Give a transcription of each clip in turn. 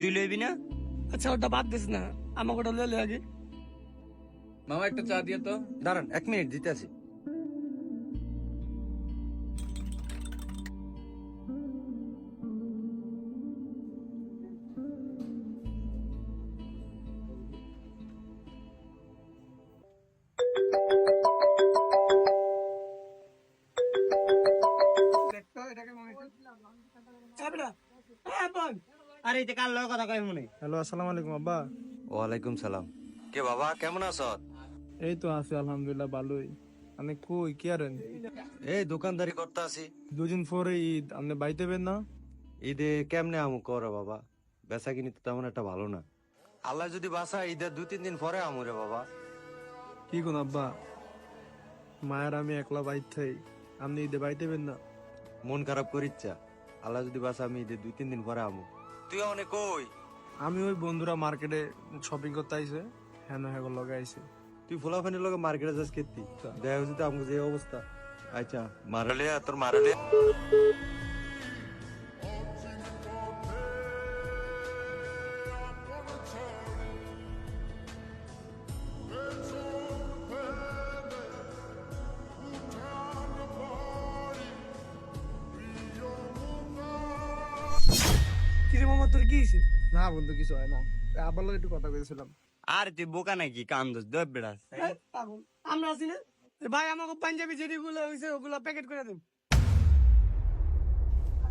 তুই লইবি না? আচ্ছা ওটা বাদ দিস না, আমাকে ওটা লইলে আগে। মামা একটা চা দিয়ে তো। দাঁড়ান 1 মিনিট দিতে আছি। আরে এটা কার লগে কথা কই মনে? হ্যালো, আসসালামু আলাইকুম আব্বা। ওয়ালাইকুম সালাম। কে বাবা, কেমন আছো? এই তো আছি আলহামদুলিল্লাহ ভালোই। আপনি কই কি আরেন? এই দোকানদারি করতে আছি। দুদিন পরে ঈদ, আপনি বাইতে বেন না? ঈদে কেমনে আমু করো বাবা, বেচা কিনি তো তেমন একটা ভালো না। আল্লাহ যদি বাসা ঈদের 2-3 দিন পরে আমু রে বাবা। কি কোন আব্বা, মায়ের আমি একলা বাইত থাই, আপনি ঈদে বাইতে বেন না? মন খারাপ করিচ্ছা, আল্লাহ যদি বাসা আমি ঈদের 2-3 দিন পরে আমু। তুই অনেক কই? আমি ওই বন্ধুরা মার্কেটে শপিং করতে আইছে, হ্যাঁ হ্যাঁ লগে আইছে। তুই ফুলাফানির লগে মার্কেটে যাস কেতি, দেখা হচ্ছে তো আমাকে যে অবস্থা। আচ্ছা মারালে তোর মারালে। কিরে মামা তোর কি হয়েছে? না বন্ধু কিছু হয় না, আব্বার লগে একটু কথা কইছিলাম। আর তুই বোকা নাকি কান্দস দব বেড়াস? পাগল, আমরা আছি না? ভাই আমাকে পাঞ্জাবি যেগুলো হয়েছে ওগুলো প্যাকেট করে দেন।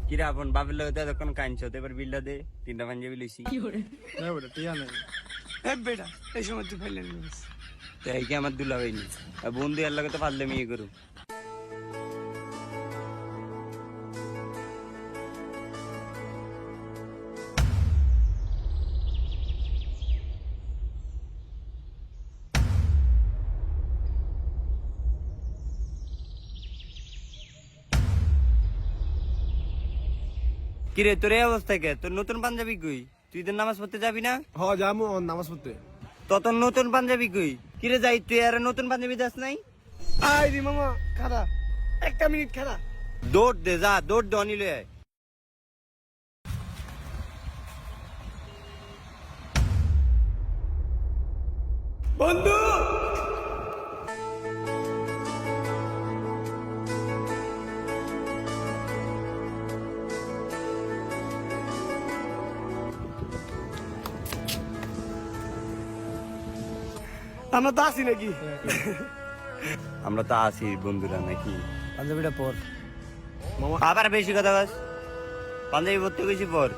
কিরা আপন বাপের লগে তো এতক্ষণ কাঁদছো, তো এবার বিলটা দে, 3টা পাঞ্জাবি লইছি। হ্যাঁ বেটা টিয়া নেই। হ্যাঁ বেটা, এই সময় তুই ফাইলেন তো এই কি আমার দুলা হইনি, বন্ধু এর লগে তো পারলে মেয়ে করু। কিরে তোর এই অবস্থা কে? তোর নতুন পাঞ্জাবি কই? তুই তো নামাজ পড়তে যাবি না? হ যামু নামাজ পড়তে। তো তোর নতুন পাঞ্জাবি কই? কিরে যাই তুই আর নতুন পাঞ্জাবি দাস নাই? আই রে মামা খারা, একটা মিনিট খারা। দৌড় দে, যা দৌড় দে, অনিল আয়। বন্ধু আমরা তো আছি নাকি? আমরা তো আছি বন্ধুরা নাকি? পাঞ্জাবিটা পর। আবার বেশি কথা বল, পাঞ্জাবি পড়তে গেছি পর।